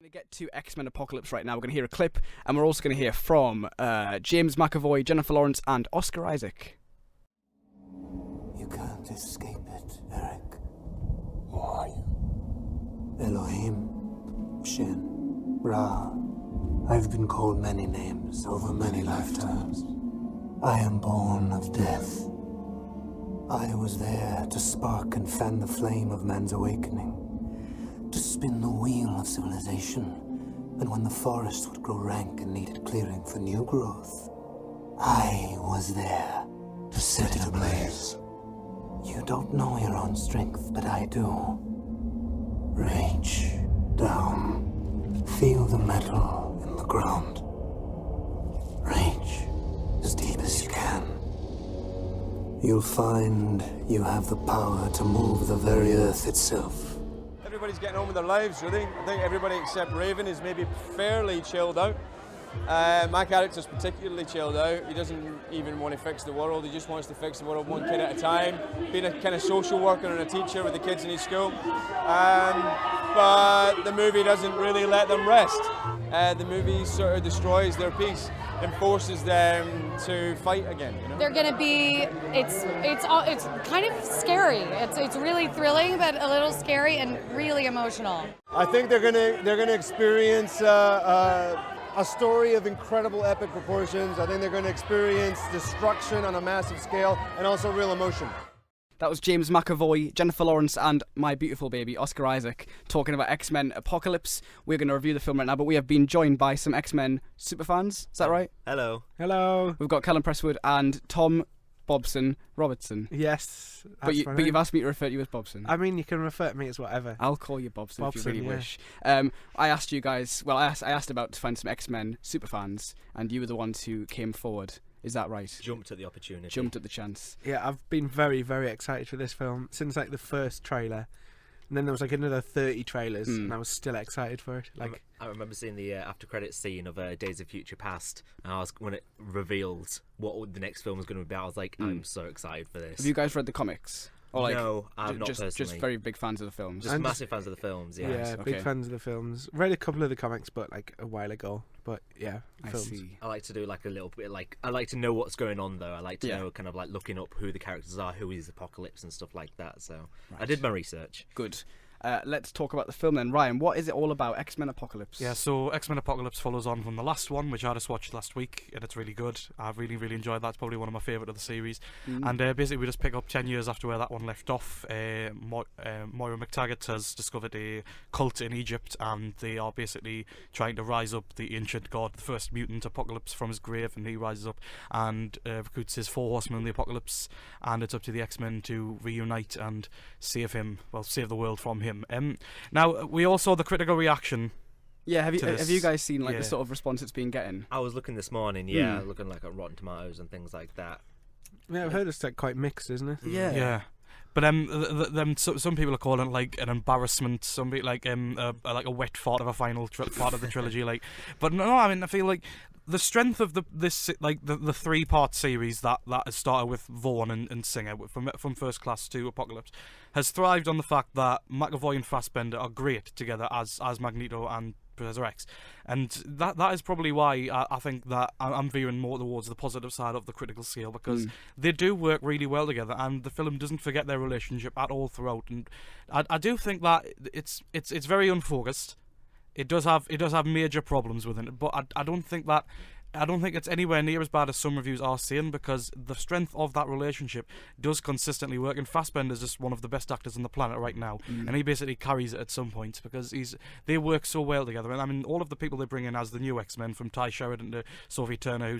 to get to X-Men Apocalypse right now. We're going to hear a clip, and we're also going to hear from James McAvoy, Jennifer Lawrence, and Oscar Isaac. You can't escape it, Eric. Who are you? Elohim, Shin, Ra. I've been called many names over many lifetimes. I am born of death. I was there to spark and fan the flame of man's awakening, to spin the wheel of civilization, and when the forests would grow rank and needed clearing for new growth, I was there to set it ablaze. You don't know your own strength, but I do. Reach down, feel the metal in the ground. Reach as deep as you can. You'll find you have the power to move the very earth itself. Everybody's getting on with their lives, really. I think everybody except Raven is maybe fairly chilled out. My character's particularly chilled out. He doesn't even want to fix the world. He just wants to fix the world one kid at a time. Being a kind of social worker and a teacher with the kids in his school. But the movie doesn't really let them rest. The movie sort of destroys their peace and forces them to fight again. You know? They're going to be. It's kind of scary. It's really thrilling, but a little scary and really emotional. I think they're gonna experience a story of incredible epic proportions. I think they're going to experience destruction on a massive scale and also real emotion. That was James McAvoy, Jennifer Lawrence, and my beautiful baby, Oscar Isaac, talking about X-Men Apocalypse. We're going to review the film right now, but we have been joined by some X-Men superfans. Is that right? Hello. Hello. We've got Callum Presswood and Tom Bobson Robertson. Yes. But you've asked me to refer to you as Bobson. I mean, you can refer to me as whatever. I'll call you Bobson if you really yeah. wish. I asked you guys, I asked about to find some X-Men superfans, and you were the ones who came forward. Is that right? Jumped at the opportunity. Jumped at the chance. Yeah, I've been very, very excited for this film since like the first trailer. And then there was like another 30 trailers, and I was still excited for it. Like, I remember seeing the after credits scene of Days of Future Past, and when it revealed what the next film was going to be about, I was like, I'm so excited for this. Have you guys read the comics? Or like, no, I've not personally. Just very big fans of the films. Just massive fans of the films, yeah. Yeah, big fans of the films. Read a couple of the comics, but like a while ago. But yeah, films. I see. I like to do like a little bit, like I like to know what's going on though. I like to know kind of like looking up who the characters are, who is Apocalypse and stuff like that. So I did my research. Good. Let's talk about the film then. Ryan, what is it all about, X-Men Apocalypse? Yeah, so X-Men Apocalypse follows on from the last one, which I just watched last week, and it's really good. I've really, really enjoyed that. It's probably one of my favourite of the series. And basically we just pick up 10 years after where that one left off. Moira McTaggart has discovered a cult in Egypt, and they are basically trying to rise up the ancient god, the first mutant Apocalypse, from his grave, and he rises up and recruits his 4 horsemen of the Apocalypse, and it's up to the X-Men to reunite and save the world from him. Now, we all saw the critical reaction. Yeah, have you guys seen the sort of response it's been getting? I was looking this morning, looking like at Rotten Tomatoes and things like that. Yeah, I've heard it's like quite mixed, isn't it? Yeah. But some people are calling it like an embarrassment. Some people like a wet fart of a final part of the trilogy. Like, but no, I mean I feel like the strength of the 3-part series that has started with Vaughn and Singer from First Class to Apocalypse has thrived on the fact that McAvoy and Fassbender are great together as Magneto and Professor X, and that is probably why I think that I'm veering more towards the positive side of the critical scale, because they do work really well together, and the film doesn't forget their relationship at all throughout. And I do think that it's very unfocused. It does have major problems within it, but I don't think it's anywhere near as bad as some reviews are saying, because the strength of that relationship does consistently work, and Fassbender's just one of the best actors on the planet right now, and he basically carries it at some point because they work so well together. And I mean, all of the people they bring in as the new X-Men, from Sheridan to Sophie Turner,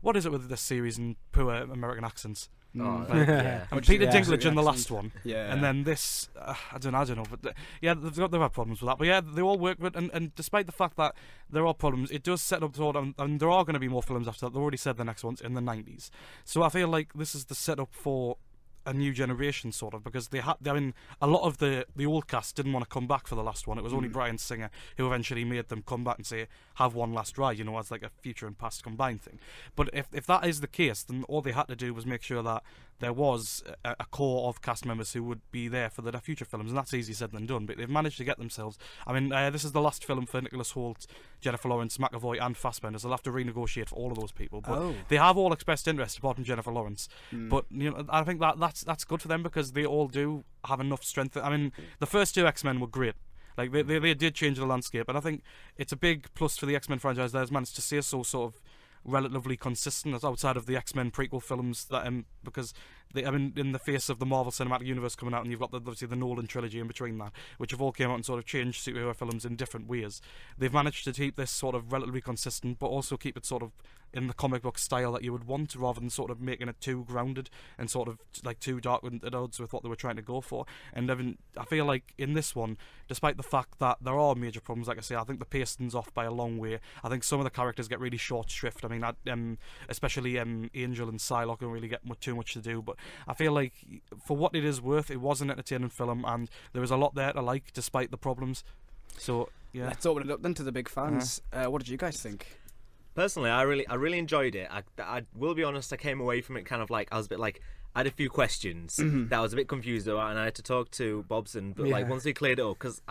what is it with this series and poor American accents? Yeah. And Peter Dinklage in the last one, yeah, and then this, I don't know, but they've had problems with that, but yeah, they all work with, and despite the fact that there are problems, it does set up sort of, and there are going to be more films after that. They already said the next one's in the 90s, so I feel like this is the setup for a new generation, sort of, because they had. I mean, a lot of the old cast didn't want to come back for the last one. It was only Bryan Singer who eventually made them come back and say, "Have one last ride," you know, as like a future and past combined thing. But if that is the case, then all they had to do was make sure that there was a core of cast members who would be there for the future films, and that's easier said than done. But they've managed to get themselves. I mean, this is the last film for Nicholas Hoult, Jennifer Lawrence, McAvoy, and Fassbender. So they'll have to renegotiate for all of those people. But they have all expressed interest, apart from Jennifer Lawrence. But you know, I think that's good for them because they all do have enough strength. I mean, the first 2 X-Men were great. Like they did change the landscape, and I think it's a big plus for the X-Men franchise that has managed to stay so sort of relatively consistent as outside of the X-Men prequel films that because I mean, in the face of the Marvel Cinematic Universe coming out, and you've got obviously the Nolan trilogy in between that, which have all came out and sort of changed superhero films in different ways. They've managed to keep this sort of relatively consistent, but also keep it sort of in the comic book style that you would want, rather than sort of making it too grounded and sort of like too dark at odds with what they were trying to go for. And I feel like in this one, despite the fact that there are major problems, like I say, I think the pacing's off by a long way. I think some of the characters get really short shrift. I mean, especially Angel and Psylocke don't really get too much to do. But I feel like for what it is worth, it was an entertaining film, and there was a lot there to like despite the problems. So yeah, let's open it up then to the big fans. What did you guys think? Personally, I really enjoyed it. I will be honest, I came away from it kind of like I was a bit like I had a few questions that I was a bit confused about, and I had to talk to Bobson. But like once he cleared it up, because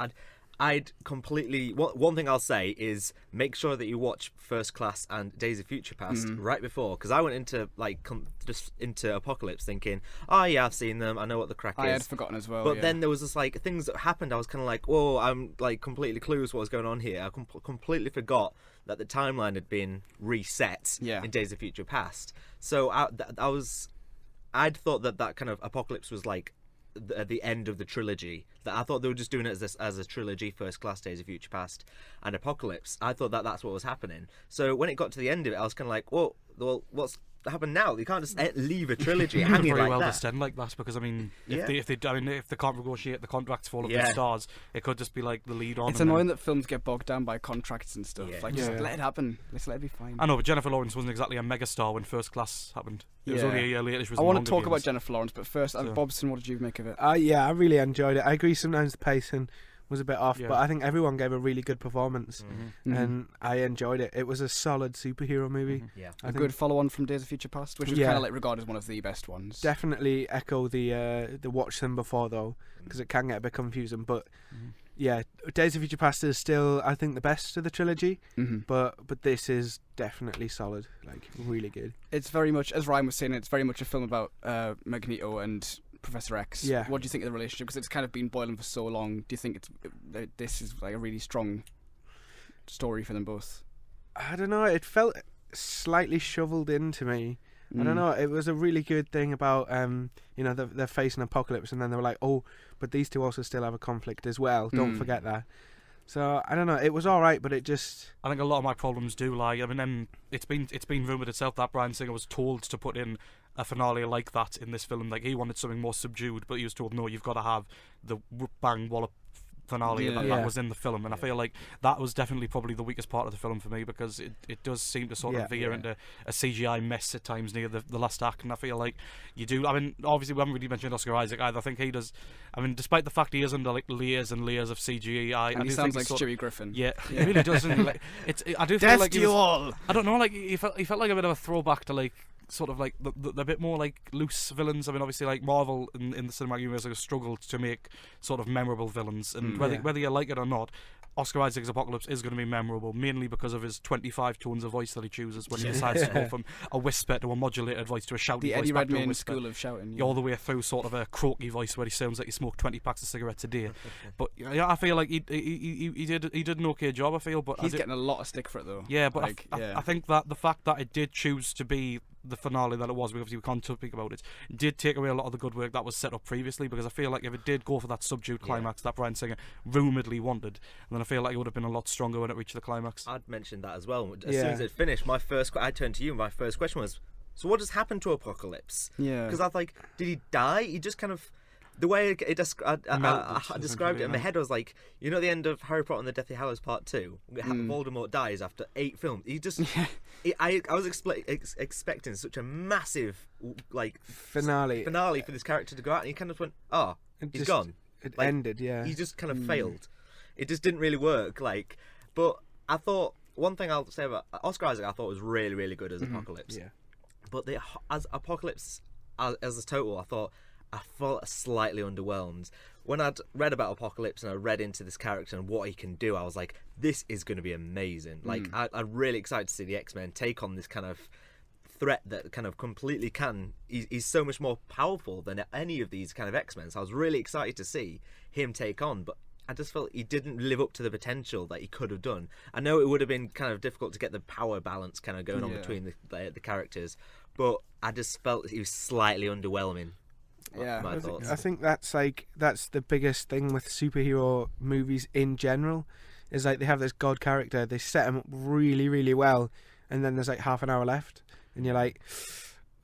I'd completely. One thing I'll say is make sure that you watch First Class and Days of Future Past right before, because I went into just into Apocalypse thinking, oh yeah, I've seen them, I know what the crack is. I had forgotten as well. But then there was just like things that happened. I was kind of like, whoa, I'm like completely clueless what was going on here. I completely forgot that the timeline had been reset in Days of Future Past. So I'd thought that kind of Apocalypse was like the end of the trilogy. That I thought they were just doing it as a trilogy: First Class, Days of Future Past, and Apocalypse. I thought that's what was happening. So when it got to the end of it, I was kind of like, well, what's happened now? You can't just leave a trilogy hanging very like well that. Just end like that, because I mean, if they can't negotiate the contracts for all of the stars, it could just be like the lead on. It's annoying that films get bogged down by contracts and stuff. Just let it happen. Let's let it be fine. I know, but Jennifer Lawrence wasn't exactly a megastar when First Class happened. It was only a year later. She was I in want Hunger to talk Games. about Jennifer Lawrence, but first, Bobson, what did you make of it? Yeah, I really enjoyed it. I agree sometimes the pacing was a bit off, but I think everyone gave a really good performance, and I enjoyed it. It was a solid superhero movie. Yeah, a good follow-on from Days of Future Past, which was kind of like regarded as one of the best ones. Definitely echo the watch them before though, because it can get a bit confusing. But yeah, Days of Future Past is still, I think, the best of the trilogy. But this is definitely solid, like really good. It's very much, as Ryan was saying, it's very much a film about Magneto and Professor X. Yeah. What do you think of the relationship? Because it's kind of been boiling for so long. Do you think this is like a really strong story for them both? I don't know. It felt slightly shoveled into me. I don't know. It was a really good thing about they're facing Apocalypse, and then they were like, oh, but these two also still have a conflict as well. Don't forget that. So I don't know. It was all right, but it just. I think a lot of my problems do lie. I mean, it's been rumored itself that Bryan Singer was told to put in a finale like that in this film. Like, he wanted something more subdued, but he was told, no, you've got to have the bang wallop finale that was in the film. And I feel like that was definitely probably the weakest part of the film for me, because it does seem to sort of veer into a CGI mess at times near the last act. And I feel like you do. I mean, obviously we haven't really mentioned Oscar Isaac either. I think he does. I mean, despite the fact he is under like layers and layers of CGI, and he sounds like Stewie Griffin. Yeah, he really does. Like, I do feel like he was, I don't know. Like he felt like a bit of a throwback to like. Sort of like the bit more like loose villains. I mean, obviously, like Marvel in the cinematic universe have struggled to make sort of memorable villains, and whether you like it or not, Oscar Isaac's Apocalypse is going to be memorable, mainly because of his 25 tones of voice that he chooses when he decides to go from a whisper to a modulated voice to a shouty the voice. Eddie back to a Redmayne whisper. school of shouting. All the way through sort of a croaky voice where he sounds like he smoked 20 packs of cigarettes a day. But yeah, I feel like he did an okay job. I feel, but he's getting a lot of stick for it though. Yeah, but like, I think that the fact that it did choose to be the finale that it was, because we can't speak about it, did take away a lot of the good work that was set up previously, because I feel like if it did go for that subdued climax that Bryan Singer rumouredly wanted, then I feel like it would have been a lot stronger when it reached the climax. I'd mentioned that as well. As soon as it finished, I turned to you, my first question was, so what has happened to Apocalypse? Yeah. Because I was like, did he die? He just kind of the way I described it in my head, I was like, you know, the end of Harry Potter and the Deathly Hallows Part 2, Voldemort dies after 8 films. He just, I was expecting such a massive finale for this character to go out, and he kind of went, oh, he's gone. It ended, yeah. He just kind of failed. It just didn't really work. But I thought one thing I'll say about Oscar Isaac, I thought was really, really good as Apocalypse. Yeah. But as Apocalypse as a total, I felt slightly underwhelmed. When I'd read about Apocalypse and I read into this character and what he can do, I was like, this is going to be amazing. I'm really excited to see the X-Men take on this kind of threat that kind of completely can. He's so much more powerful than any of these kind of X-Men. So I was really excited to see him take on, but I just felt he didn't live up to the potential that he could have done. I know it would have been kind of difficult to get the power balance kind of going on between the characters, but I just felt he was slightly underwhelming. Yeah, my thoughts. I think that's the biggest thing with superhero movies in general, is like they have this god character, they set him up really, really well, and then there's like half an hour left, and you're like,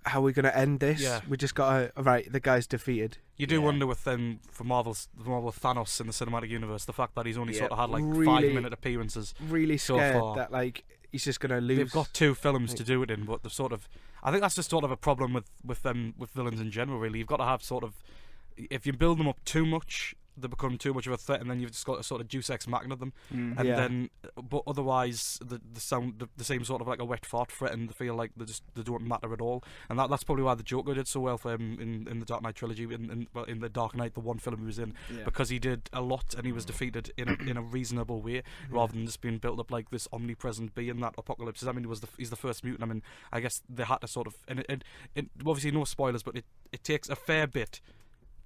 how are we going to end this? Yeah. We just got to, right, the guy's defeated. You do wonder with them, for Marvel Thanos in the cinematic universe, the fact that he's only sort of had like really, 5-minute appearances. Really scared so far. that like he's just going to lose. They've got 2 films to do it in, but they've sort of, I think that's just sort of a problem with villains in general. Really, you've got to have sort of, if you build them up too much, they become too much of a threat, and then you've just got to sort of Deus Ex Machina them, and then, but otherwise the sound the same sort of like a wet fart threat, and they feel like they don't matter at all, and that's probably why the Joker did so well for him in the Dark Knight trilogy, in the Dark Knight, the one film he was in, because he did a lot and he was defeated in a reasonable way, rather than just being built up like this omnipresent being that Apocalypse is. I mean, he's the first mutant. I mean, I guess they had to sort of, and it obviously no spoilers, but it takes a fair bit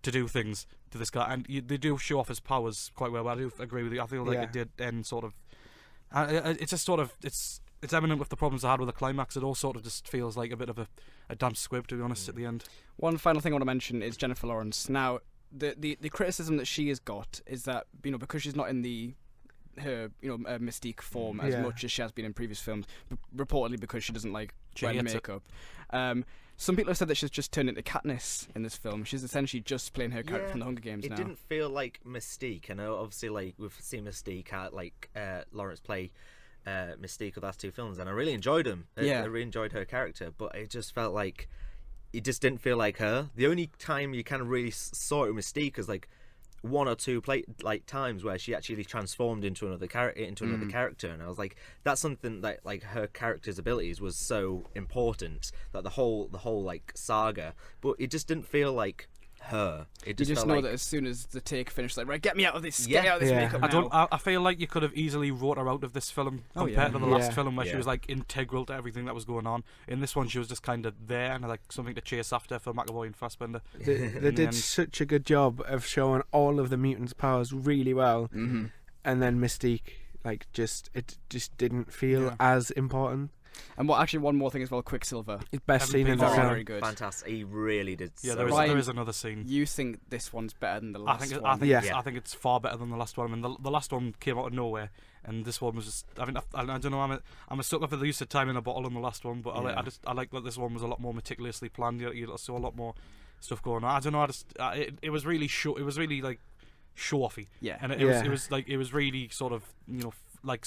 to do things to this guy, and they do show off his powers quite well. But I do agree with you. I feel like it did end sort of. It's just sort of it's eminent with the problems I had with the climax. It all sort of just feels like a bit of a damp squib, to be honest, at the end. One final thing I want to mention is Jennifer Lawrence. Now, the criticism that she has got is that, you know, because she's not in her Mystique form as much as she has been in previous films, reportedly because she doesn't like wearing makeup. Some people have said that she's just turned into Katniss in this film. She's essentially just playing her character from the Hunger Games now. It didn't feel like Mystique. I know, obviously, like we've seen Mystique, Lawrence play Mystique with the last 2 films, and I really enjoyed him. I really enjoyed her character, but it just felt like it just didn't feel like her. The only time you kind of really saw it with Mystique was like 1 or 2 times where she actually transformed into another character, and I was like, that's something that like her character's abilities was so important, that the whole like saga, but it just didn't feel like her. It just you just felt know like, that as soon as the take finished, like, right, get me out of this, get me out of this makeup now. I feel like you could have easily wrote her out of this film compared to the last film, where she was like integral to everything that was going on. In this one, she was just kind of there and like something to chase after for McAvoy and Fassbender. They did such a good job of showing all of the mutants' powers really well, and then Mystique, like, it just didn't feel as important. And one more thing as well, Quicksilver. Best scene in the film. Very good. Fantastic. He really did. Yeah, there is another scene. You think this one's better than the last one? I think it's far better than the last one. I mean, the last one came out of nowhere, and this one was just. I mean, I don't know. I'm a sucker for the use of time in a bottle in the last one, but I like that this one was a lot more meticulously planned. You saw a lot more stuff going on. I don't know. It was really It was really like show-offy. Yeah. And it was really sort of, you know, like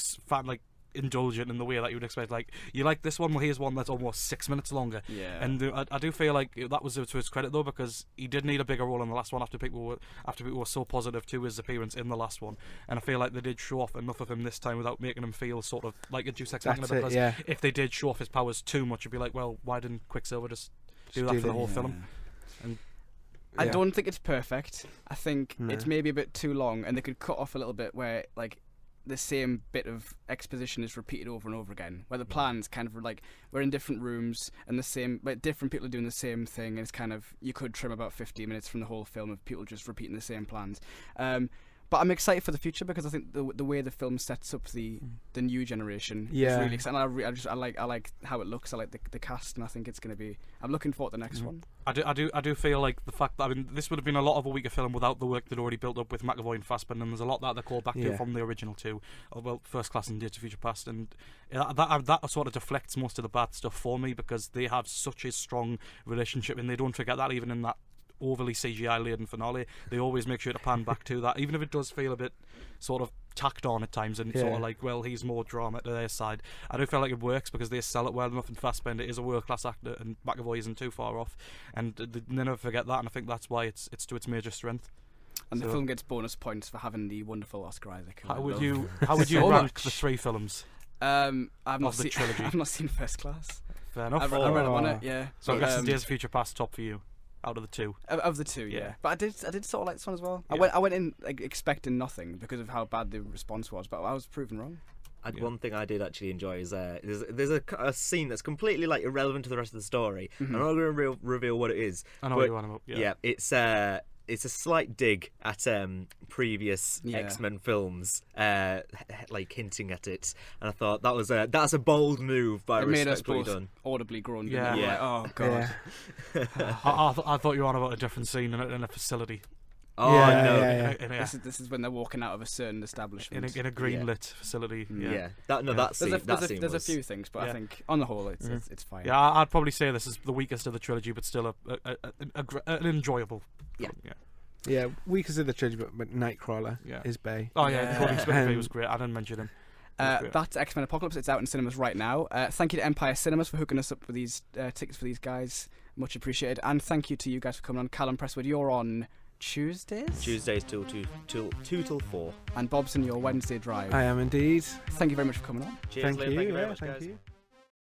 indulgent in the way that you would expect. Like, you like this one, well, here's one that's almost 6 minutes longer. Yeah. And I do feel like that was to his credit, though, because he did need a bigger role in the last one after people were so positive to his appearance in the last one. And I feel like they did show off enough of him this time without making him feel sort of like a Deus Ex Machina, because if they did show off his powers too much, it'd be like, well, why didn't Quicksilver just do that for the whole film? And I don't think it's perfect. I think it's maybe a bit too long, and they could cut off a little bit where, like, the same bit of exposition is repeated over and over again, where the plan's kind of like, we're in different rooms and different people are doing the same thing, and it's kind of, you could trim about 15 minutes from the whole film of people just repeating the same plans. But I'm excited for the future, because I think the way the film sets up the new generation is really exciting. I like how it looks. I like the cast, and I think it's going to be. I'm looking forward to the next one. I do feel like the fact that, I mean, this would have been a lot of a weaker film without the work they'd already built up with McAvoy and Fassbender, and there's a lot that they called back to from the original two, well, First Class and Days of Future Past, and that sort of deflects most of the bad stuff for me, because they have such a strong relationship, and they don't forget that even in that overly CGI laden finale, they always make sure to pan back to that, even if it does feel a bit sort of tacked on at times and sort of like, well, he's more drama to their side. I do feel like it works because they sell it well enough, and Fassbender is a world-class actor and McAvoy isn't too far off, and they never forget that, and I think that's why it's to its major strength. And the film gets bonus points for having the wonderful Oscar Isaac. How would you rank the 3 films I've not of the trilogy? I've not seen First Class. Fair enough. I read on it, yeah. So I guess Days of Future Past top for you out of the 2. Of the 2, yeah. But I did sort of like this one as well. Yeah. I went in like, expecting nothing because of how bad the response was, but I was proven wrong. One thing I did actually enjoy is there's a scene that's completely like irrelevant to the rest of the story. I'm not going to reveal what it is. I know what you want about. Yeah, it's a slight dig at previous X-Men films, like hinting at it, and I thought that's a bold move by it made us both done. audibly groan. Yeah. Like, oh god. I thought you were on about a different scene in a facility. Oh no! Yeah. This is when they're walking out of a certain establishment in a green-lit facility. There's a few things, but I think on the whole it's fine. Yeah, I'd probably say this is the weakest of the trilogy, but still an enjoyable. Yeah, weakest of the trilogy, but Nightcrawler is Bay. Oh yeah, Kodi Smit-McPhee was great. I didn't mention him. That's X-Men Apocalypse. It's out in cinemas right now. Thank you to Empire Cinemas for hooking us up with these tickets for these guys. Much appreciated. And thank you to you guys for coming on. Callum Presswood, you're on Tuesdays? Tuesdays till 2 till 4. And Bobson, your Wednesday drive. I am indeed. Thank you very much for coming on. Cheers, Thank Liam. you. Thank you very much, thank guys. you.